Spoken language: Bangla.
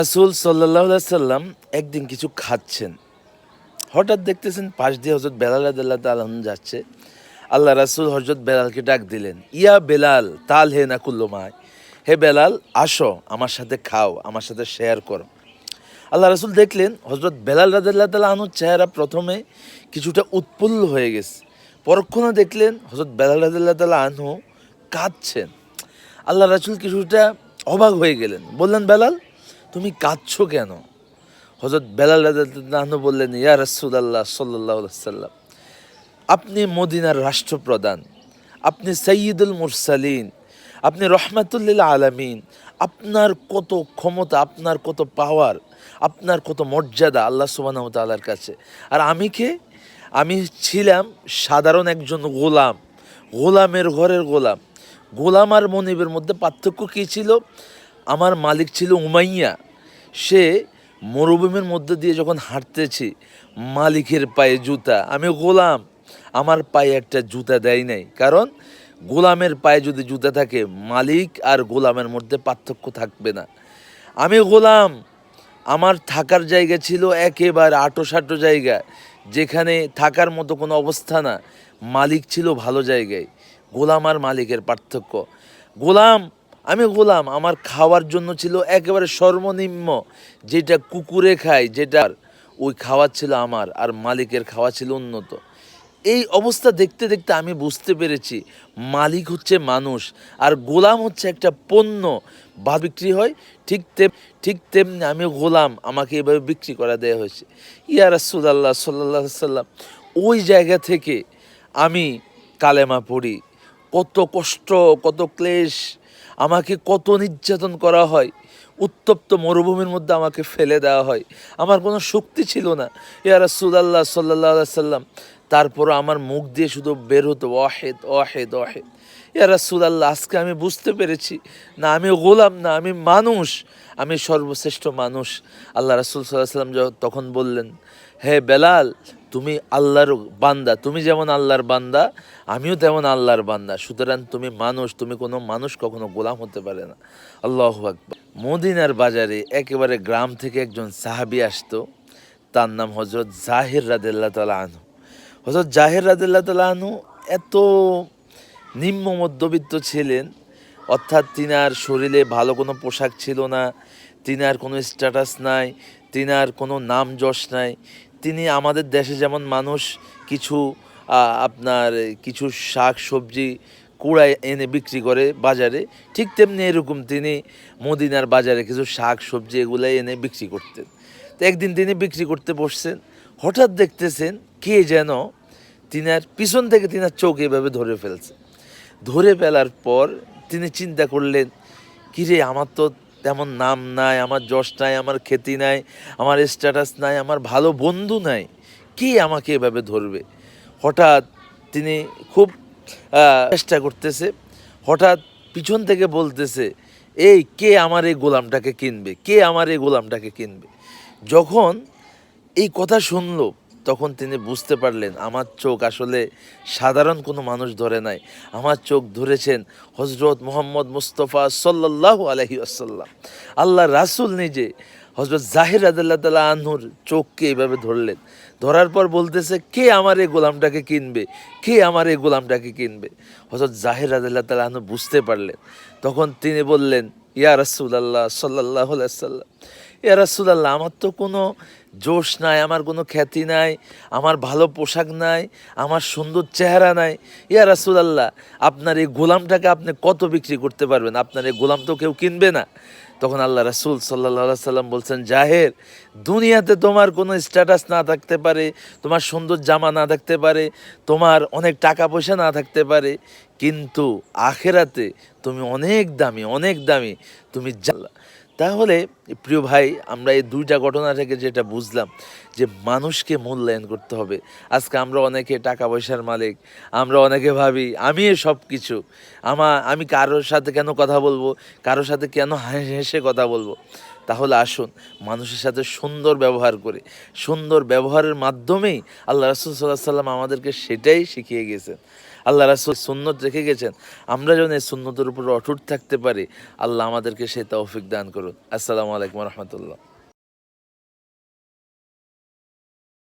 রাসূল সাল্লাল্লাহু আলাইহি সাল্লাম একদিন কিছু খাচ্ছেন। হঠাৎ দেখতেছেন পাশ দিয়ে হযরত বেলাল রাদিয়াল্লাহু তাআলা আনহু যাচ্ছে। আল্লাহ রাসূল হযরত বেলালকে ডাক দিলেন, ইয়া বেলাল তাল হে না কুল্লু মায়। হে বেলাল, আসো আমার সাথে খাও, আমার সাথে শেয়ার করো। আল্লাহ রাসূল দেখলেন হযরত বেলাল রাদিয়াল্লাহু তাআলা আনহুর চেহারা প্রথমে কিছুটা উৎফুল্ল হয়ে গেছে। পরক্ষণে দেখলেন হযরত বেলাল রাদিয়াল্লাহু তাআলা আনহু কাঁদছেন। আল্লাহ রাসূল কিছুটা অবাক হয়ে গেলেন। বললেন, বেলাল তুমি কাঁদছো কেন? হযরত বেলাল রাদিয়াল্লাহু আনহু বললেন, ইয়া রাসূলুল্লাহ সাল্লাল্লাহু আলাইহি ওয়াসাল্লাম, আপনি মদিনার রাষ্ট্রপ্রধান, আপনি সাইয়্যিদুল মুরসালিন, আপনি রহমাতুল লিল আলামিন, আপনার কত ক্ষমতা, আপনার কত পাওয়ার, আপনার কত মর্যাদা আল্লাহ সুবহানাহু ওয়া তাআলার কাছে। আর আমি কে? আমি ছিলাম সাধারণ একজন গোলাম, গোলামের ঘরের গোলাম। গোলাম আর মনিবের মধ্যে পার্থক্য কী ছিল? আমার মালিক ছিল উমাইয়া। সে মরুভূমির মধ্যে দিয়ে যখন হাঁটতেছি, মালিকের পায়ে জুতা, আমি গোলাম, আমার পায়ে একটা জুতা দেয় নাই। কারণ গোলামের পায়ে যদি জুতা থাকে, মালিক আর গোলামের মধ্যে পার্থক্য থাকবে না। আমি গোলাম, আমার থাকার জায়গা ছিল একেবারে আঁটো-সাঁটো জায়গা, যেখানে থাকার মতো কোনো অবস্থা না। মালিক ছিল ভালো জায়গায়। গোলাম আর মালিকের পার্থক্য, গোলাম, আমি গোলাম, আমার খাওয়ার জন্য ছিল একেবারে সর্বনিম্ন, যেটা কুকুরে খায়, যেটা ওই খাওয়া ছিল আমার, আর মালিকের খাওয়া ছিল উন্নত। এই অবস্থা দেখতে দেখতে আমি বুঝতে পেরেছি মালিক হচ্ছে মানুষ আর গোলাম হচ্ছে একটা পণ্য, বা বিক্রি হয়। ঠিক তেমনি আমি গোলাম, আমাকে এভাবে বিক্রি করা দেওয়া হয়েছে। ইয়া রাসূলুল্লাহ সাল্লাল্লাহু আলাইহি সাল্লাম, ওই জায়গা থেকে আমি কালেমা পড়ি। কত কষ্ট, কত ক্লেশ, আমাকে কত নির্যাতন করা হয়, উত্তপ্ত মরুভূমির মধ্যে আমাকে ফেলে দেওয়া হয়, আমার কোনো শক্তি ছিল না। ইয়া রাসূলুল্লাহ সাল্লাল্লাহু আলাইহি সাল্লাম, তারপরও আমার মুখ দিয়ে শুধু বের হতো ওয়াহেদ ওয়াহেদ ওয়াহেদ। ইয়া রাসূলুল্লাহ, আজকে আমি বুঝতে পেরেছি, না আমি গোলাম না, আমি মানুষ, আমি সর্বশ্রেষ্ঠ মানুষ। আল্লাহ রাসূল সাল্লাল্লাহু আলাইহি সাল্লাম তখন বললেন, হে বেলাল, তুমি আল্লাহর বান্দা, তুমি যেমন আল্লাহর বান্দা, আমিও তেমন আল্লাহর বান্দা। সুতরাং তুমি মানুষ, তুমি কোনো মানুষ কখনো গোলাম হতে পারে না। আল্লাহু আকবার। মদিনার বাজারে একেবারে গ্রাম থেকে একজন সাহাবী আসতো, তার নাম হযরত জাহির রাদিয়াল্লাহু তাআলা আনহু। হযরত জাহির রাদিয়াল্লাহু তাআলা আনহু এত নিম্ন মধ্যবিত্ত ছিলেন, অর্থাৎ তিনার শরীরে ভালো কোনো পোশাক ছিল না, তিনার কোনো স্ট্যাটাস নাই, তিনার কোনো নাম যশ নাই। তিনি আমাদের দেশে যেমন মানুষ কিছু আপনার কিছু শাক সবজি কুড়ায় এনে বিক্রি করে বাজারে, ঠিক তেমনি এরকম তিনি মদিনার বাজারে কিছু শাক সবজি এগুলাই এনে বিক্রি করতেন। তো একদিন তিনি বিক্রি করতে বসছেন, হঠাৎ দেখতেছেন কে যেন তিনার পিছন থেকে তিনার চোখ এভাবে ধরে ফেলছে। ধরে ফেলার পর তিনি চিন্তা করলেন, কিরে, আমার তো তেমন নাম নাই, আমার যশ নাই, আমার খ্যাতি নাই, আমার স্ট্যাটাস নাই, আমার ভালো বন্ধু নাই, কে আমাকে এভাবে ধরবে? হঠাৎ তিনি খুব চেষ্টা করতেছে, হঠাৎ পিছন থেকে বলতেছে, এই কে আমার এই গোলামটাকে কিনবে, কে আমার এই গোলামটাকে কিনবে? যখন এই কথা শুনলো, তখন তিনি বুঝতে পারলেন আমার চোখ আসলে সাধারণ কোনো মানুষ ধরে নাই, আমার চোখ ধরেছেন হজরত মুহাম্মদ মুস্তফা সাল্লাল্লাহু আলাইহি ওয়াসাল্লাম। আল্লাহ রাসূল নিজে হজরত জাহির রাদিয়াল্লাহু তাআলা আনহুর চোখকে এইভাবে ধরলেন। ধরার পর বলতেছে, কে আমার এই গোলামটাকে কিনবে, কে আমার এই গোলামটাকে কিনবে? হজরত জাহির রাদিয়াল্লাহু তাআলা আনহু বুঝতে পারলেন। তখন তিনি বললেন, ইয়া রাসূলুল্লাহ সাল্লাল্লাহু আলাইহি ওয়াসাল্লাম, ইয়া রাসূলুল্লাহ, আমার তো কোনো জোশ নাই, আমার কোনো খ্যাতি নাই, আমার ভালো পোশাক নাই, আমার সুন্দর চেহারা নাই। ইয়া রাসূলুল্লাহ, আপনার এই গোলামটাকে আপনি কত বিক্রি করতে পারবেন? আপনার এই গোলাম তো কেউ কিনবে না। তখন আল্লাহ রাসূল সাল্লাল্লাহু আলাইহি সাল্লাম বলছেন, জাহের, দুনিয়াতে তোমার কোনো স্ট্যাটাস না থাকতে পারে, তোমার সুন্দর জামা না থাকতে পারে, তোমার অনেক টাকা পয়সা না থাকতে পারে, কিন্তু আখেরাতে তুমি অনেক দামি, অনেক দামি, তুমি তাহলে প্রিয় ভাই, আমরা এই দুইটা ঘটনা থেকে যেটা বুঝলাম যে মানুষকে মূল্যায়ন করতে হবে। আজকে আমরা অনেকে টাকা পয়সার মালিক, আমরা অনেকে ভাবি আমি সব কিছু, আমি কারোর সাথে কেন কথা বলবো, কারোর সাথে কেন হেসে কথা বলবো? তাহলে আসুন মানুষের সাথে সুন্দর ব্যবহার করে, সুন্দর ব্যবহারের মাধ্যমেই আল্লাহ রাসূল সাল্লাল্লাহু আলাইহি ওয়াসাল্লাম আমাদেরকে সেটাই শিখিয়ে গেছেন। আল্লাহ রাসূল সুন্নত রেখে গেছেন, আমরা যেন এই সুন্নতের উপর অটুট থাকতে পারি। আল্লাহ আমাদেরকে সেই তৌফিক দান করুন। আসসালামু আলাইকুম রহমতুল্লাহ।